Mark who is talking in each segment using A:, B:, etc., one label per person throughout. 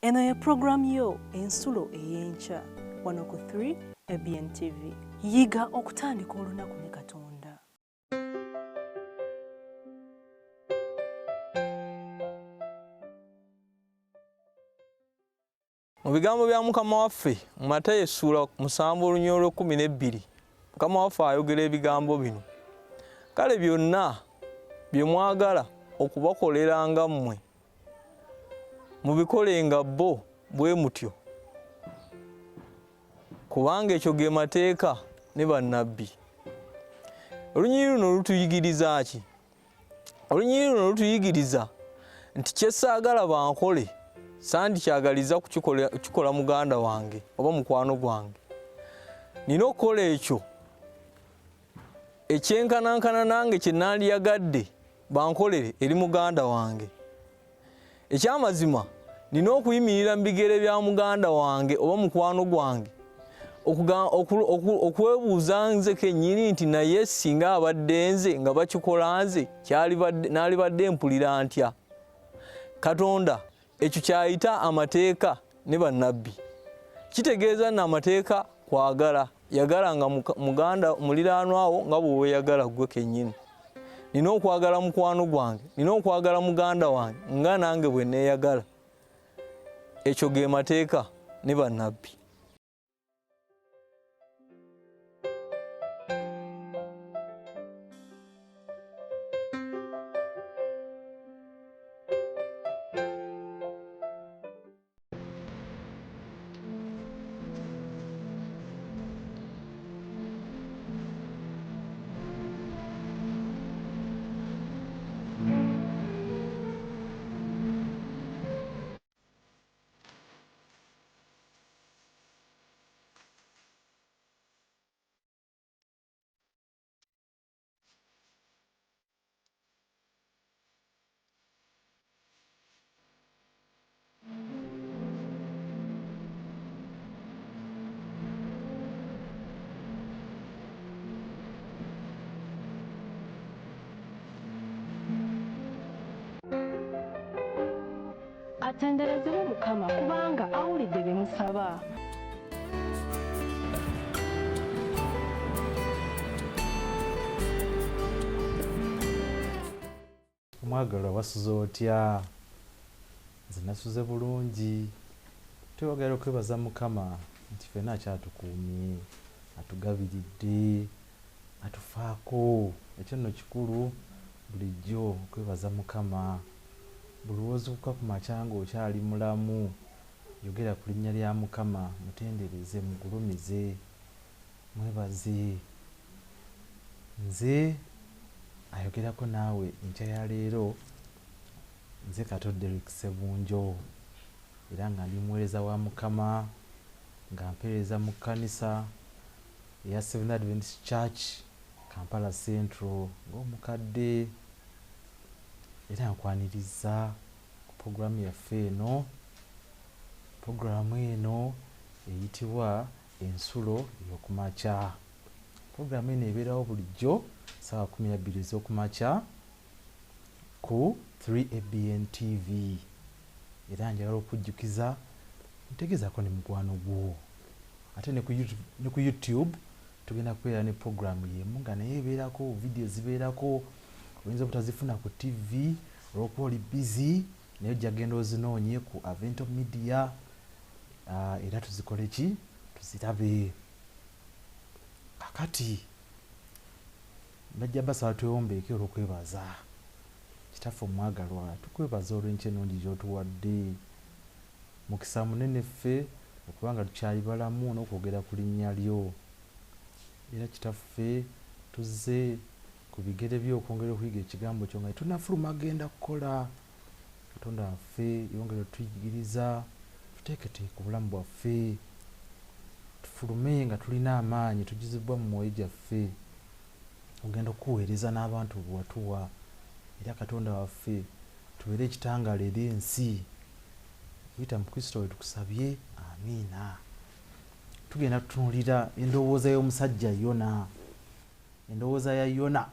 A: Eno ye program yo ensulo ey'enkya wano ku 3 ABN TV. Yiga okutandika olunaku ne Katonda.
B: Mu bigambo bya Mukama waffe mu Matayo essula 7:12 Mukama waffe ayogera ebigambo bino. Kale byonna bye mwagala okubakoleranga mmwe mubikolenga bo bwe mutyo, kubanga ekyo ge mateeka ne bannabbi. Olunyiriri luno lutuyigiriza ki? Olunyiriri luno lutuyigiriza nti kyesaagala bankole sandikyagaliza kukikola muganda wange oba mukwano gwange. Nina okukola ekyo ekyenkanankana nange kye nandiyagadde bankolere eri muganda wange. Ekyamazima nina okuyimirira mu bigere bya muganda wange oba mukwano gwange okwebuuza nze kennyini nti naye singa abadde nze nga bakikola nze naalibadde mpulira ntya? Katonda ekyo kyayita amateeka ne bannabbi. Kitegeeza na amateeka kwagala, yagalanga muganda muliraanwa wo nga bwe weeyagala ggwe kennyini. Nina okwagala mukwano gwange, nina okwagala muganda wange nga nange bwe neeyagala. Ekyo ge mateeka ne bannabbi.
A: Atenderezebwe Mukama kubanga awulidde bye musaba.
C: Omwagalwa wasuze otya? Nze nasuze bulungi. Twagala okwebaza Mukama nti ffenna akyatukuumye, atugabiridde, atufaako. Ekyo nno kikulu bulijjo okwebaza Mukama. Buli lw'ozuukuka ku makya ng'okyali mulamu, yogera ku linnya lya Mukama, mutendereze, mugulumize, mwebaze. Nze ayogerako naawe enkya ya leero, nze Kato Derrick Ssebunjo, era nga ndi muweereza wa Mukama, nga mpeereza mu kkanisa eya Seventh Adventist Church Kampala Central ng'omukadde. Era nkwaniriza ku puroguramu yaffe eno. Puroguramu eno eyitibwa ensulo ey'okumakya. Puroguramu eno ebeerawo bulijjo ssaawa 12 ez'okumakya ku 3 ABN TV. Era njagala okujjukiza ntegezaako ne mukwano gwo. Ate ne ku YouTube tugenda kubeera ne puroguramu y'emu nga naye ebeerako vidiyo zibeerako. Oyinza obutazifuna ku TV olw'okuba oli busy, naye ojja genda ozinoonye ku Avento Media, era tuzikole ki? Tuzirabe. Kakati najja basaba twewombeeke olw'okwebaza. Kitaffe omwagalwa, tukwebaza olw'enkya ennungi gy'otuwadde. Mukisa munene ffe okubanga tukyali balamu n'okwogera ku linnya lyo. Era kitaffe tuzze ku bigere byo okwongera okuyiga ekigambo kyo nga tunafuluma agenda kukola. Katonda waffe yongera otuyigiriza tuteeketeeke obulamu bwaffe, tufulume nga tulina amaanyi, tujuzibwa mu mwoyo gyaffe ogenda okuweereza n'abantu bwe watuwa. Era Katonda waffe tubeere ekitangaala eri ensi. Kuyita mu Kristo we tukusabye, amiina. Tugenda tutunuulira endowooza y'omusajja Yona. Endowooza ya Yona.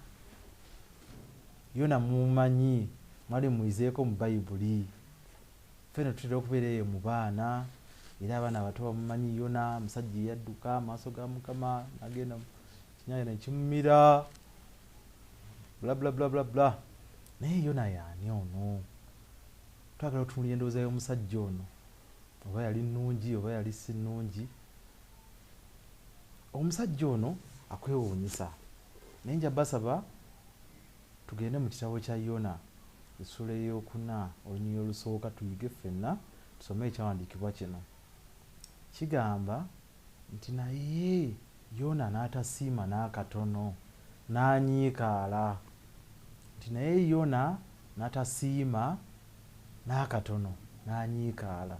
C: Yona mumumanyi, mwali muyizeeko mu Bayibuli. ffenna tutera okubeera eyo mu baana era abaana abato bamumanyi Yona musajja eyadduka amaaso ga Mukama agenda kinyanja nekimumira bla naye Yona yaani ono twagala otunulira endowooza y'omusajja ono oba yali nnungi oba yali si nnungi. Omusajja ono akwewuunyisa naye nja basaba tugende mu kitabo kya Yona essula ey'okuna olunyiriri olusooka tuyige ffenna tusome ekyawandiikibwa kino. Kigamba nti naye Yona n'atasiima n'akatono n'anyiikaala. Nti naye Yona n'atasiima n'akatono n'anyiikaala.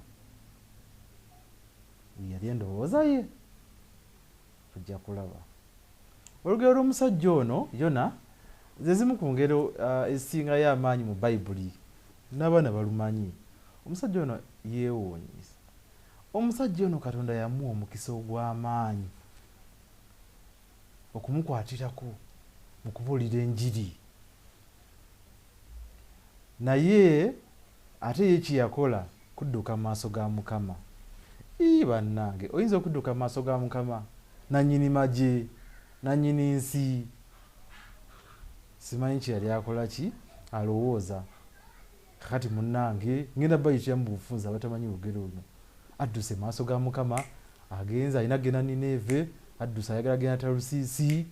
C: Yali endowooza ye tujja kulaba. Olugero lw'omusajja ono Yona ze zimu ku ngero ezisingayo amaanyi mu Bayibuli n'abaana balumanyi. Omusajja ono yeewuunyisa. Omusajja ono Katonda yamuwa omukisa ogw'amaanyi okumukwatirako mu kubuulira enjiri. Naye ate ye kyeyakola kudduka mu maaso ga Mukama. Bannange oyinza okudduka mu maaso ga Mukama nannyini magye nannyini nsi simanyi kye yali akola ki alowooza. Kakati munnange ngenda bayitira mu bufunza abatamanyi lugero luno. Adduse maaso ga Mukama agenza alina genda Nineve addusa ayagala genda Talusiisi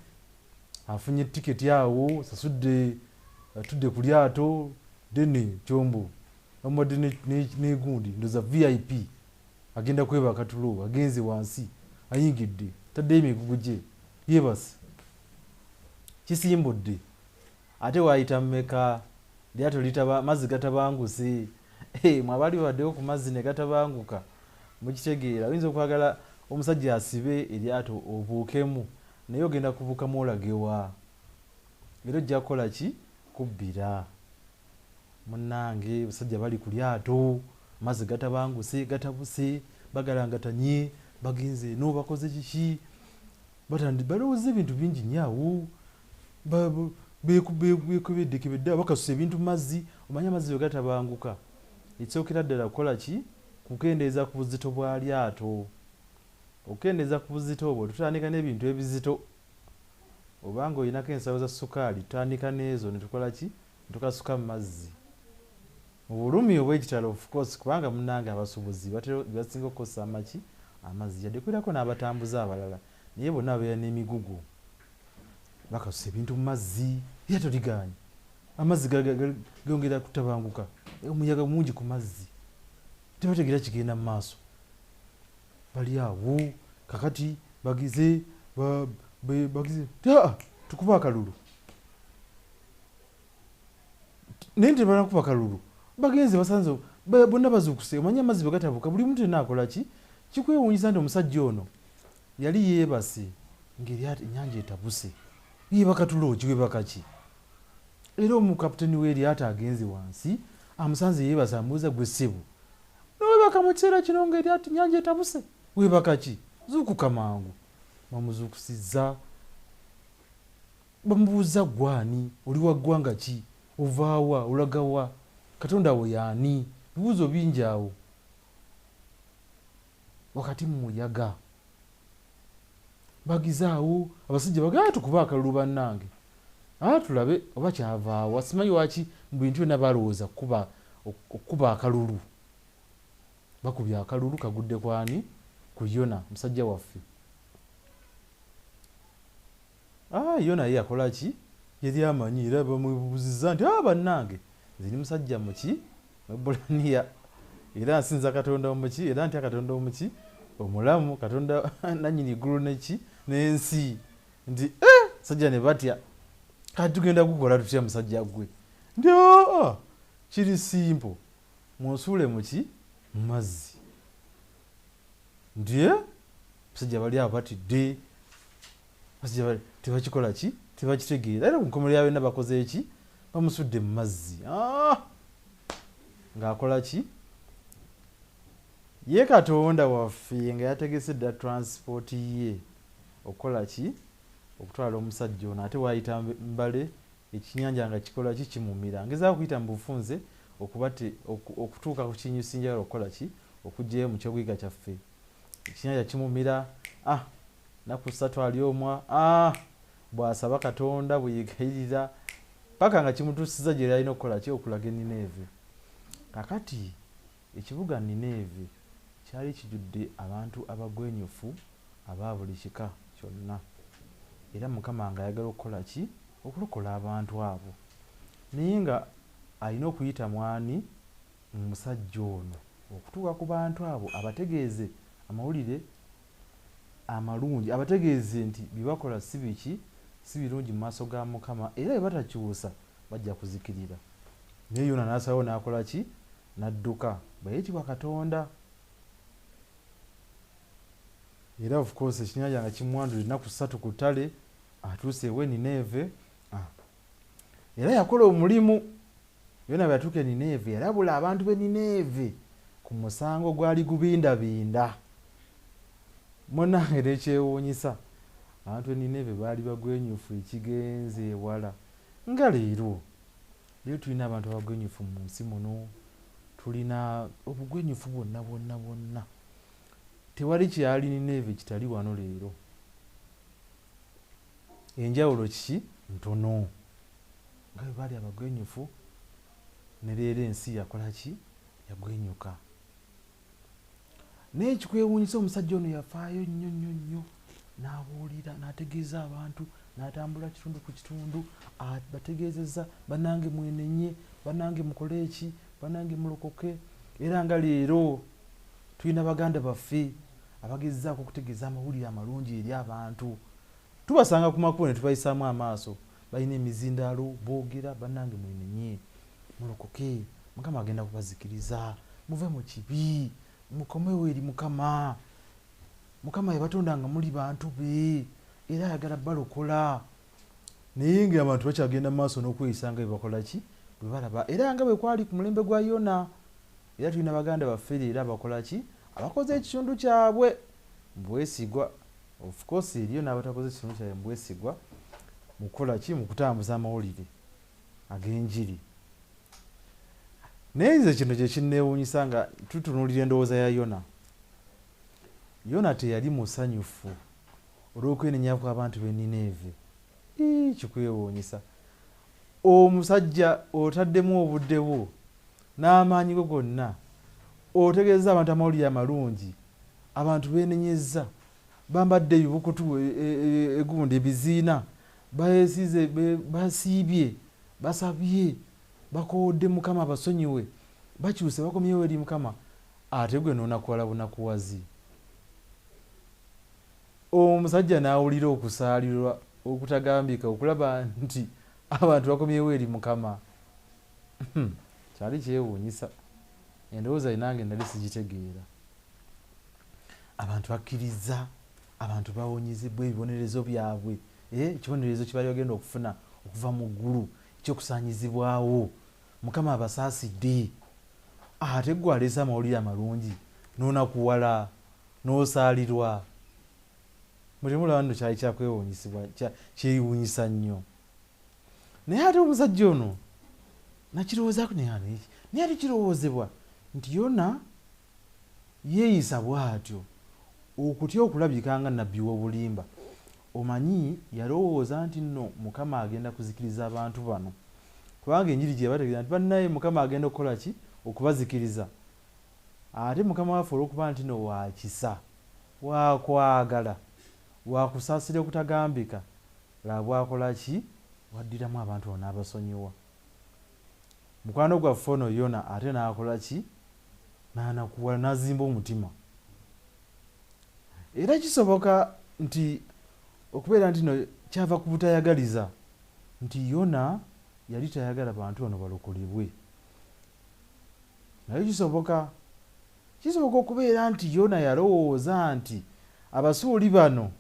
C: afunye tiketi awo sasudde atudde ku lyato dene kyombo amadde negundi ndoza VIP agenda kwebaka tulo agenze wansi ayingidde taddeyo emigugu gye yeebase kisimbudde ate waayita mmeka lyato litaba mazzi gatabanguse. Mwabali baddeyo ku mazzi ne gatabanguka mukitegeera. Oyinza okwagala omusajja asibe eryato obuukemu naye ogenda kubuukamu olagewa era ojja kukola ki kubbira. Munnange basajja bali ku lyato mazzi gatabanguse gatabuse bagalangatanye bagenze eno bakoze kiki balowooza ebintu bingi nnyo awo beekebedde bakasusa ebintu mu mazzi. Omanye amazzi bwe gatabanguka ekisookera ddala kukola ki kukendeeza ku buzito bwa lyato. Okukendeeza ku buzito obwo tutandika n'ebintu ebizito obanga olinako ensawo za sukaali tutandika n'ezo ne tukola ki tukasuka mu mazzi mu bulumi obw'ekitalo of course kubanga munnange abasuubuzi basinga okukozesa amaki amazzi yadde kwirako n'abatambuza abalala naye bonna abeera n'emigugu bakasusa ebintu mu mazzi lyato ligaanye amazzi gongera kutabanguka omuyaga mungi ku mazzi tebategeera kigenda mu maaso bali awo kakati bagize tukuba akalulu naye nti banakuba akalulu bagenze basanze bonna bazuukuse. Omanye amazzi bwe gatabuka buli muntu yenna akola ki kikwewuunyisa nti omusajja ono yali yeebase ng'ennyanja etabuse yeebaka tulo kiwebaka ki era omukapiteni w'eryato agenze wansi amusanze yeebase amubuuza gwe ssebo nowebaka mu kiseera kino ng'eryato ennyanja etabuse weebaka ki zuukuka mangu. Bamuzuukusizza bamubuuza gwani oli wa ggwanga ki ovaawa olagawa Katonda wo yaani bibuuzo bingi awo wakati mu muyaga bagizaawo abasajja bagaa tukuba akalulu bannange tulabe oba kyavaawo simanyi waki mu bintu byonna balowooza okukuba akalulu. Bakubya akalulu kagudde kwani ku Yona musajja waffe. Yona ye akola ki yali amanyi era bamubuuzizza nti bannange nze musajja muki Mwebbulaniya era nsinza Katonda omuki era ntya Katonda omuki omulamu Katonda nannyini iggulu neki n'ensi nti musajja ne batya kati tugenda kukola tutya musajja gwe nti kiri simpo munsuule muki mu mazzi nti musajja bali awo batidde basajja tebakikola ki tebakitegeera era ku nkomerero yabwe bakoze eki bamusudde mu mazzi ng'akola ki ye Katonda waffe nga yategese dda transport ye okukola ki okutwala omusajja ono ate waayita mbale ekinyanja nga kikola ki kimumira ngezaako kuyita mu bufunze okutuuka ku kinyusi njagala okukola ki okugyayo mu kyogwiga kyaffe ekinyanja kimumira naku 3 ali omwa bw'asaba Katonda bweyegayirira paka nga kimutuusiza gye yalina okukola ki okulaga Nineve. Kakati ekibuga Nineve kyali kijjudde abantu abagwenyufu aba buli kika kyonna era Mukama nga ayagala okukola ki okulokola abantu abo naye nga alina okuyita mwani musajja ono okutuuka ku bantu abo abategeeze amawulire amalungi abategeeze nti byebakola si biki si birungi mu maaso ga Mukama era bwe batakyusa bajja kuzikirira. Naye Yona n'asalawo n'akola ki n'adduka bwayitibwa Katonda era of course ekinyanja nga kimwandula ennaku 3 ku ttale atuuse ewe Nineve era yakola omulimu. Yona bwe yatuuka e Nineve yalabula abantu b'e Nineve ku musango gwali gubindabinda. Munange n'ekyewuunyisa abantu b'e Nineve baali bagwenyufu ekigenze ewala nga leero tulina abantu abagwenyufu mu nsi muno tulina obugwenyufu bwonna tewali kyali Nineve kitali wano leero. Enjawulo kiki ntono nga bwe baali abagwenyufu ne leero ensi yakola ki yagwenyuka. Naye ekikwewuunyisa omusajja ono yafaayo nnyo n'abuulira n'ategeeza abantu n'atambula kitundu ku kitundu bategeezezza bannange mwenenye bannange mukole eki bannange mulokoke. Era nga leero tulina baganda baffe abagezzaako okutegeeza amawulire amalungi eri abantu tubasanga ku makubo ne tubayisaamu amaaso balina emizindaalo boogera bannange mwenenye mulokoke Mukama agenda kubazikiriza muve mu kibi mukomewo eri Mukama. Mukama yabatonda nga muli bantu be era ayagala balokola. Naye nga abantu bakyagenda mu maaso n'okweyisa nga bwe bakola ki bwe balaba era nga bwe kwali ku mulembe gwa Yona. Era tulina baganda baffe era bakola ki abakoze ekitundu kyabwe mbwesigwa. Of course eriyo n'abatakoze ekitundu kyabwe mbwesigwa mu kukola ki mu kutambuza amawulire ag'enjiri. Naye nze kino kye kinneewuunyisa nga tutunuulira endowooza ya Yona. Yona teyali musanyufu olw'okwenenya kw'abantu b'e Nineve. Kikwewuunyisa. Omusajja otaddemu obudde bwo n'amaanyi go gonna otegeeza abantu amawulire amalungi abantu beenenyezza bambadde ebibukutu egundi ebiziina bayesize basiibye basabye bakoodde Mukama abasonyiwe bakyuse bakomyewo eri Mukama ate gwe n'onakuwala bunakuwazi. Omusajja n'awulira okusaalirwa okutagambika okulaba nti abantu bakomyewo eri Mukama. Kyali kyewuunyisa endowooza nange nali sigitegeera. Abantu bakkiriza abantu bawonyezebwa ebibonerezo byabwe ekibonerezo kye bali bagenda okufuna okuva mu ggulu ekyokusaanyizibwawo Mukama abasaasidde ate gwe aleese amawulire amalungi n'onakuwala n'osaalirwa. Mutemulaba nno kyali kyakwewuunyisibwa kyewuunyisa nnyo. Naye ate omusajja ono nakirowoozaako naye ate kirowoozebwa nti Yona yeeyisa bw'atyo okutya okulabika nga nabbi w'obulimba. Omanyi yalowooza nti nno Mukama agenda kuzikiriza abantu bano kubanga enjiri gye bategeeza nti bannaye Mukama agenda okukola ki okubazikiriza. Ate Mukama waffe olw'okuba nti nno wakisa wakwagala wakusaasira okutagambika laba bwakola ki waddiramu abantu bano n'abasonyiwa. Mukwano gwaffe ono Yona ate n'akola ki n'anakuwala n'azimba omutima. Era kisoboka nti okubeera nti no kyava ku butayagaliza nti Yona yali tayagala bantu bano balokolebwe. Naye kisoboka okubeera nti Yona yalowooza nti abasuuli bano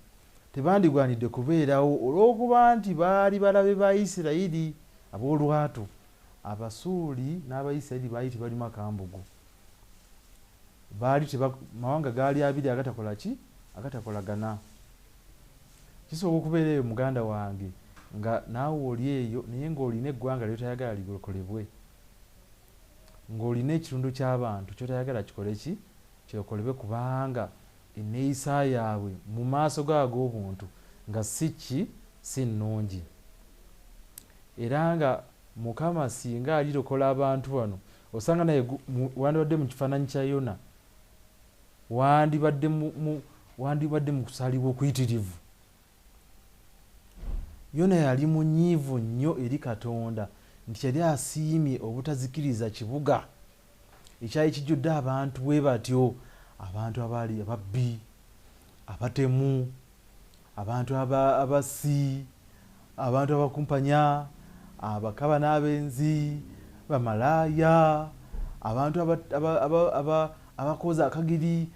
C: tebandigwanidde kubeerawo olw'okuba nti baali balabe ba Isirayiri ab'olwatu. Abasuuli n'Abayisirayiri baali tebalimu akambugu. Mawanga gaali abiri agatakola ki agatakolagana. Kisoboka okubeera eyo muganda wange nga naawe oli eyo naye ng'olina eggwanga lyotayagala lilokolebwe. ng'olina ekitundu ky'abantu ky'otayagala kikole ki kyekolebwe, kubanga enneeyisa yaabwe mu maaso g'ag'obuntu nga si nnungi. Era nga Mukama singa alirokola abantu bano, osanga naye wandibadde mu kifaananyi kya Yona, wandibadde mu kusalibwa okuyitirivu. Yona yali munyiivu nnyo eri Katonda nti yali asiimye obutazikiriza kibuga ekyali kijjudde abantu bwe batyo, abantu abaali ababbi, abatemu, abantu abasi, abantu abakumpanya, abakaba n'abenzi, bamalaaya, abantu abakoza akagiri,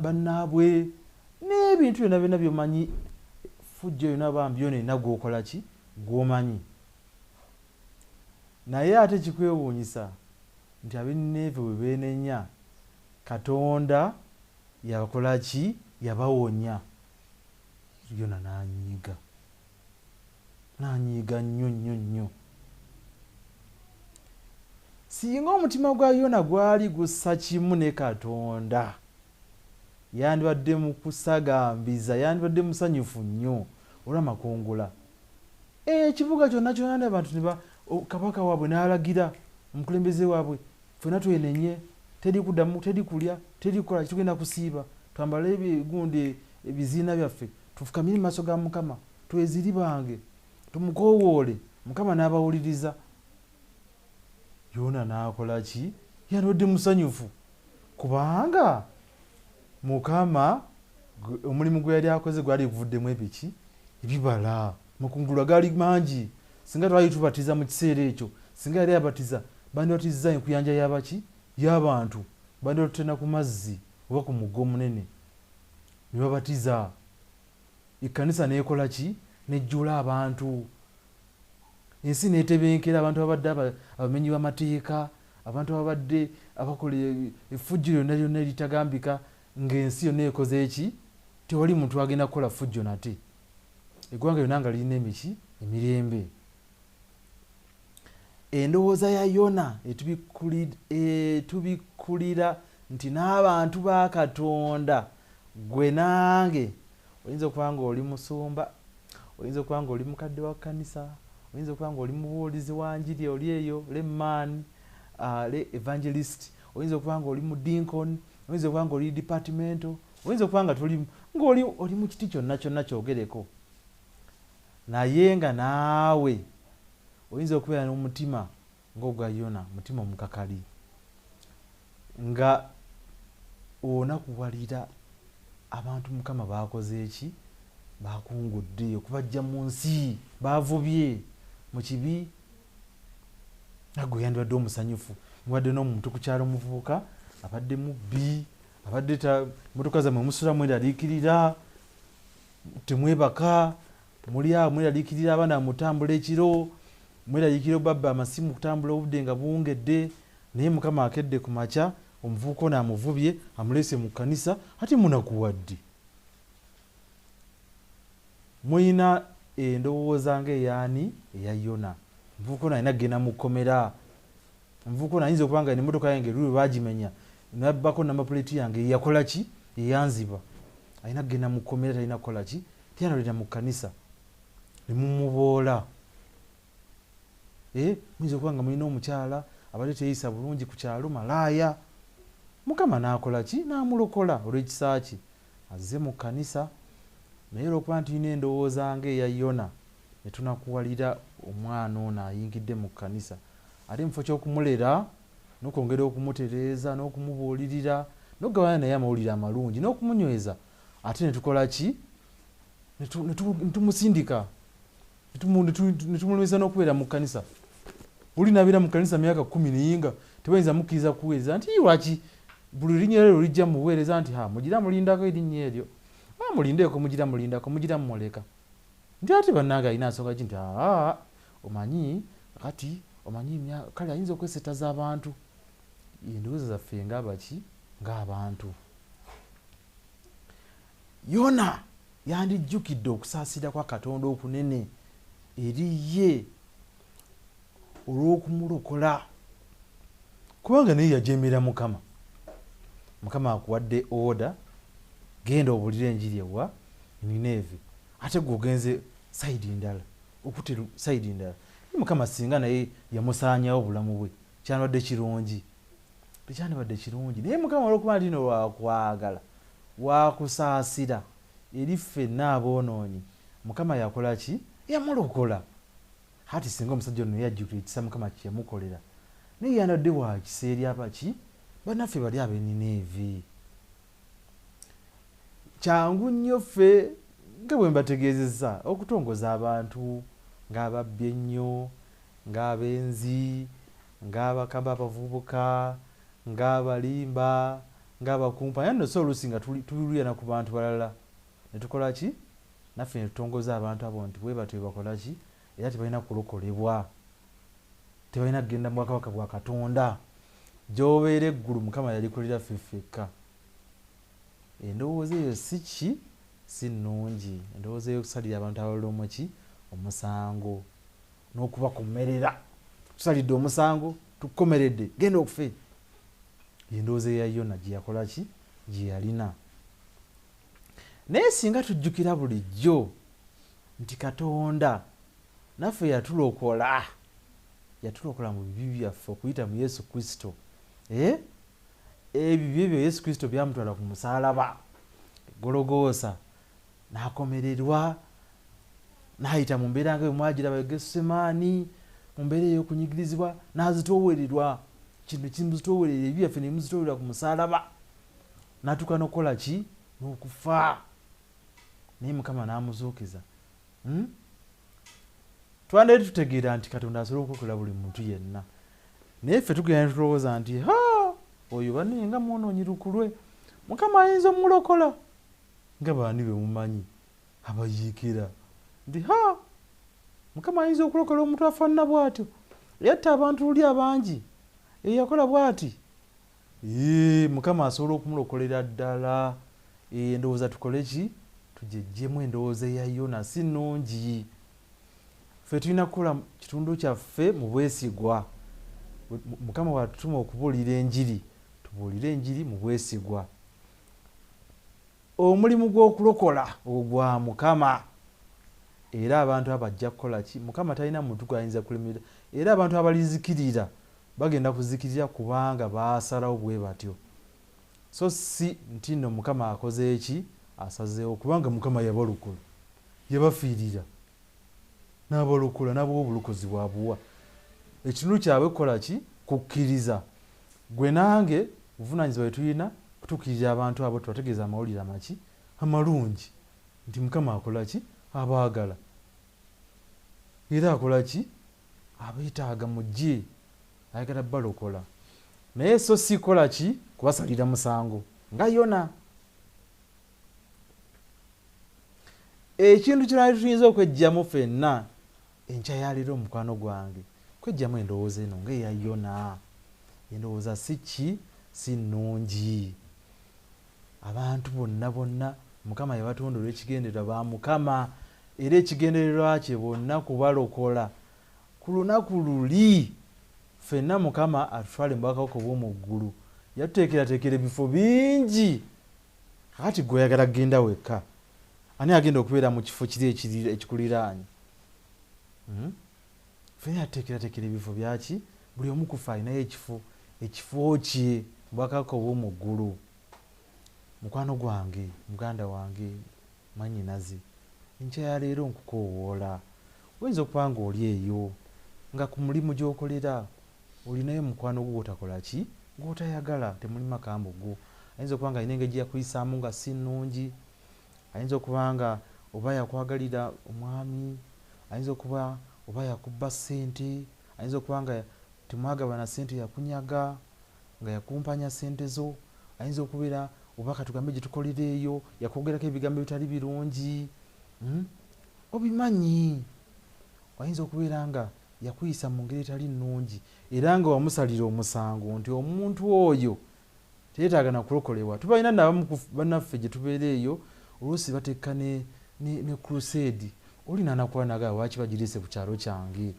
C: bannaabwe, n'ebintu byonna byonna byomanyi. Fujjo yonna bambi yona erina gw'okola ki gw'omanyi. Naye ate kikwewuunyisa nti ab'e Nineeve bwe beenenya, Katonda yabakola ki? Yabawonya. Yona n'anyiiga nnyo. Singa omutima gwa Yona gwali gussa kimu ne Katonda, yandibadde mu kusagambiza, yandibadde musanyufu nnyo olw'amakungula. Ekibuga kyonna kyonna abantu kabaka waabwe n'alagira omukulembeze waabwe, ffenna twenenye, teri kuddamu, teri kulya, teri kukola, tugenda kusiiba, twambale ebigundi ebiziina byaffe, tufukamire mu maaso ga Mukama, tweziri bange, tumukowoole. Mukama n'abawuliriza. Yona n'akola ki? Yandibadde musanyufu, kubanga Mukama omulimu gwe yali akoze gwali guvuddemu ebiki? Ebibala. Makungula gaali mangi. Singa twali tubatiza mu kiseera ekyo, singa yali abatiza, bandibatiza enkuyanja y'abaki? Y'abantu. Bandibatutena ku mazzi oba ku mugga omunene ne babatiza. Ekkanisa n'ekola ki? Nejjula abantu. Ensi n'etebenkera, abantu abadde abamenyi b'amateeka, abantu abadde abakola effujjo lyonna eritagambika, ng'ensi yonna ekoze eki? Tewali muntu agenda kukola ffujjo nate. Eggwanga lyonna nga lirina emirembe. Endowooza ya Yona etubikkulira nti n'abantu ba Katonda, gwe nange, oyinza okuba nga oli musumba, oyinza okuba nga oli mukadde wa kkanisa, oyinza okuba nga oli mubuulizi wa njiri, oli eyo lemmaani, le evangelist, oyinza okuba nga oli mu dinkoni, oyinza okuba nga oli departmental, oyinza okuba nga oli mu kiti kyonna kyogereko. Naye nga naawe oyinza okubeera n'omutima ng'ogwa Yona, mutima omukakali, nga onakuwalira abantu Mukama baakoze eki? Baakungudde okubajja mu nsi, baavubye mu kibi. Nagwe yandibadde omusanyufu. Mubadde n'omuntu ku kyalo muvubuka abadde mubbi, abadde motoka zammwe musula mweraliikirira, temwebaka, muli awo mweraliikirira abaana mutambula ekiro, mweraliikirira babba amasimu kutambula obudde nga buwungedde. Naye Mukama akedde ku makya, omuvubuka ono amuvubye, amuleese mu kkanisa, ate munakuwadde. Muyina endowooza ng'eyaani? Eya Yona. Omuvubuka ono alina kgenda mu kkomera. Omuvubuka ono ayinza okuba nga emmotoka yange lwe baagimenya, nabbako nambapuleeti yange yakola ki? Eyanziba. Alina kgenda mu kkomera, talina kukola ki? Tiyanolera mu kkanisa. Ne mumuboola. Muyinza okuba nga mulina omukyala abadde teeyisa bulungi ku kyalo, malaaya. Mukama n'akola ki? N'amulokola olw'ekisa ki? Azze mu kkanisa. Naye olw'okuba nti tulina endowooza ng'eya Yona, ne tunakuwalira omwana ono ayingidde mu kkanisa, ate mu kifo ky'okumulera n'okwongera okumutereeza n'okumubuulirira n'okugabana naye amawulire amalungi n'okumunyweza, ate ne tukola ki? Ne tumusindika, ne tumulumisa n'okubeera mu kkanisa. Oli n'abeera mu kkanisa myaka 10 naye nga tebayinza mukkiriza kuweereza nti lwaki buli linnya eryo lijja muweereza nti mugira mulindako erinnya eryo, mulindeeko, mugira mulindako, mugira mumuleka. Nti ate bannange alina nsonga ki nti omanyi kati omanyi kale ayinza okwesetaza abantu. Endowooza zaffe ng'abaki? Ng'abantu. Yona yandijjukidde okusaasira kwa Katonda okunene eri ye olw'okumulokola kubanga naye yajemera Mukama. Mukama akuwadde order, genda obulire enjiri ewa Nineve, ate gwogenze side ndala okuti side ndala. Mukama singa naye yamusaanyawo obulamu bwe kyanwadde kirungi, tekyanibadde kirungi. Naye Mukama olwokuba lino wakwagala wakusaasira eri ffenna aboonoonyi, Mukama yakola ki? Yamulokola. Hati singa omusajja ono yajjukira ekisa Mukama kye yamukolera, naye yanadde wa kisa eri abaki bannaffe bali ab'e Nineve. Kyangu nnyo ffe nga bwe mbategeezezza okutongoza abantu ng'ababbi ennyo, ng'abenzi, ng'abakaba abavubuka, ng'abalimba, ng'abakumpa. Nno so oluusi nga tubirulyana ku bantu balala ne tukola ki? Naffe ne tutongoza abantu abo nti bwe batyo bakola ki? Era tebalina kulokolebwa, tebalina kugenda mu bwakabaka bwa Katonda. Gy'obeera eggulu Mukama yalikolera ffeffekka. Endowooza eyo si ki? Si nnungi. Endowooza ey'okusalira abantu abalala ki? Omusango n'okubakomerera. Tusalidde omusango tukomeredde, genda okufe. Endowooza ya Yona gye yakola ki? Gye yalina. Naye singa tujjukira bulijjo nti Katonda naffe yatulokola mu bibi byaffe okuyita mu Yesu Kristo. Ebibi ebyo Yesu Kristo byamutwala ku musaalaba Gologoosa, n'akomererwa, n'ayita mu mbeera nga bwemwagira Getsemani, mu mbeera ey'okunyigirizibwa, n'azitoowererwa. Kino kimuzitoowerera, ebibi byaffe ne muzitoowerera ku musaalaba, n'atuuka n'okukola ki? N'okufa. Naye Mukama n'amuzuukiza. Twandere tutegeera nti Katonda asobola okukola buli muntu yenna. Naye ffe tugenda tulowooza nti oyo banne nga mwonoonyi lukulwe, Mukama ayinza omulokola. Nga baani be mumanyi abayiikira nti Mukama ayinza okulokola omuntu afaanana bw'atyo, yatta abantu luli abangi, eyakola bw'ati. Mukama asobola okumulokolera ddala. Endowooza tukole ki? Tujejjemu endowooza ya Yona si nnungi. Ffe tulina kukola kitundu kyaffe mu bwesigwa. Mukama watutuma okubuulira enjiri, tubuulire enjiri mu bwesigwa. Omulimu gw'okulokola ogwa Mukama. Era abantu abajja kukola ki? Mukama talina muntu gw'ayinza kulemerera. Era abantu abalizikirira bagenda kuzikirira kubanga baasalawo bwe batyo. So si nti nno Mukama akoze eki? Asazeewo, kubanga Mukama yabalokola, yabafiirira, n'abalokola n'abawa obulokozi bwabuwa. Ekitundu kyabwe kukola ki? Kukkiriza. Gwe nange buvunaanyizibwa bwe tulina kutuukirira abantu abo, tubategeeza amawulire amaki? Amalungi nti Mukama akola ki? Abaagala. Era akola ki? Abeetaaga mujje, ayagala balokola. Naye so si kola ki? Kubasalira musango nga Yona. Ekintu kirala tuyinza okwejjamu ffenna enkya ya leero mukwano gwange, kwejjamu endowooza eno ng'eya Yona. Endowooza si ki? Si nnungi. Abantu bonna Mukama yabatonda olw'ekigendererwa ba Mukama, era ekigendererwa kye bonna kubalokola. Ku lunaku luli ffenna Mukama atutwale mu bwakabaka obw'omu ggulu. Yatuteekerateekera ebifo bingi. Kati gwe oyagala kugenda wekka, ani agenda okubeera mu kifo kiri ekikuliraanye? Ffenna yatuteekerateekera ebifo byaki? Buli omu ku ffe alinayo ekifo kye mu bwakabaka obw'omu ggulu. Mukwano gwange, muganda wange, mwannyinaze, enkya ya leero nkukoowoola. Oyinza okuba nga oli eyo nga ku mulimu gy'okolera olinayo mukwano gwo gw'otakola ki? Gw'otayagala, temuli makambo go. Ayinza okuba nga alina engeri gye yakuyisaamu nga si nnungi. Ayinza okuba nga oba yakwagalira omwami, ayinza okuba oba yakubba ssente, ayinza okuba nga temwagabana ssente yakunyaga, nga yakumpanya ssente zo, ayinza okubeera oba katugambe gye tukolera eyo yakwogerako ebigambo bitali birungi. Obimanyi. Ayinza okubeera nga yakuyisa mu ngeri etali nnungi era nga wamusalira omusango nti omuntu oyo teyeetaaga na kulokolebwa. Tubalina n'abamu bannaffe gye tubeera eyo oluusi bateeka ne crusade. Oli n'anakuba naga lwaki bagiriise ku kyalo kyange,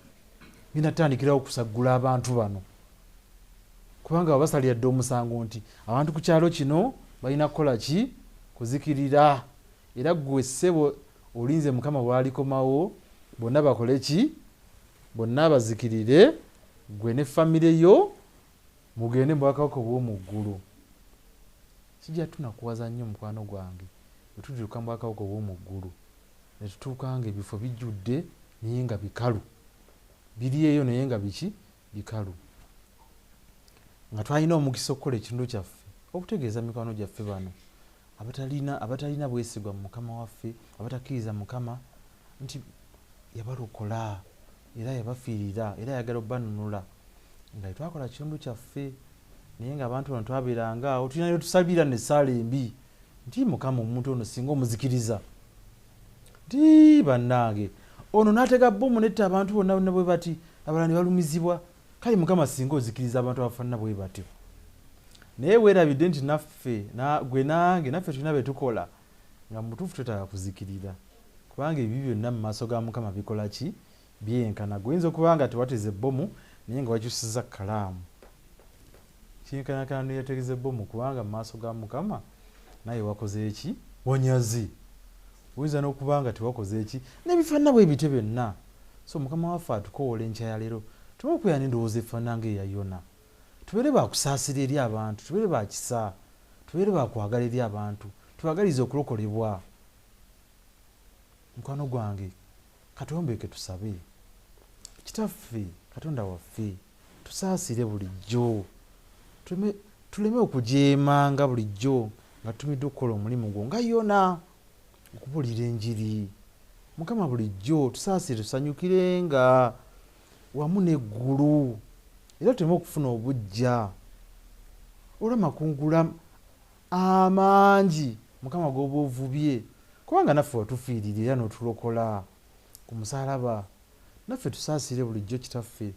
C: ngenda tandikirawo okusaggula abantu bano. kubanga babasalira dde omusango nti abantu ku kyalo kino balina kukola ki? Kuzikirira. Era ggwe ssebo olinze Mukama bw'alikomawo bonna bakole ki? Bonna bazikirire, gwe ne famire yo mugende mu bwakabaka obw'omu ggulu. Kijja tunakuwaza nnyo mukwano gwange bwe tutuuka mu bwakabaka obw'omu ggulu ne tutuuka nga ebifo bijjudde naye nga bikalu, biri eyo naye nga biki? Bikalu. Nga twalina omukisa okukola ekitundu kyaffe, okutegeeza mikwano gyaffe bano abatalina bwesigwa mu Mukama waffe, abatakkiriza Mukama nti yabalokola era yabafiirira era yagala obbanunula, nga twakola kitundu kyaffe naye nga abantu bano twabeeranga awo tulina ne tusabira n'essaala embi nti Mukama omuntu ono singa omuzikiriza nti bannange ono n'atega bbomu netta abantu bonna bwe bati abalala ne balumizibwa, kale Mukama singa ozikiriza abantu abafaanana bwe batyo. Naye weerabidde nti naffe gwe nange naffe tulina bye tukola nga mu butuufu twetaaga kuzikirira, kubanga ebyo byonna mu maaso ga Mukama bikola ki? Byenkana. Guyinza okuba nga tewateze bbomu naye nga wakyusiza kalaamu, kyenkanakana neyategeza ebbomu kubanga mu maaso ga Mukama naye wakoze eki? Wanyazi. Oyinza n'okuba nga tewakoze eki? N'ebifaanana bwe bityo byonna. So Mukama waffe atukoola enkya ya leero tuba okubeera n'endowooza efaanana ng'eya Yona. Tubeere bakusaasira eri abantu, tubeere bakisa, tubeere bakwagala eri abantu, tubagalize okulokolebwa. Mukwano gwange katombeeke tusabe. Kitaffe Katonda waffe tusaasire bulijjo, tuleme okujeema nga bulijjo nga tumidde okukola omulimu gwo nga Yona, okubuulira enjiri. Mukama bulijjo tusaasire tusanyukirenga wamu n'eggulu, era tuleme okufuna obujja olw'amakungula amangi Mukama g'oba ovubye, kubanga naffe watufiirira era n'otulokola ku musaalaba. Naffe tusaasire bulijjo Kitaffe,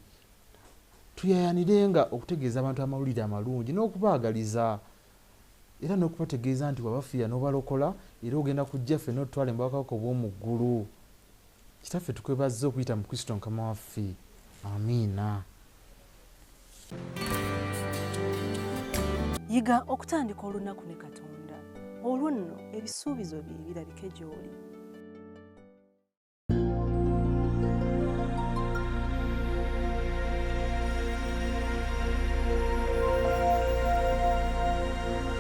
C: tuyayanirenga okutegeeza abantu amawulire amalungi n'okubaagaliza era n'okubategeeza nti wabafiira n'obalokola era ogenda kujja ffe n'otutwale mu bwakabaka obw'omu ggulu. Kitaffe tukwebazza okuyita mu Kristo Mukama waffe. Amiina.
A: Yiga okutandika olunaku ne Katonda, olwo nno ebisuubizo bye birabike gy'oli.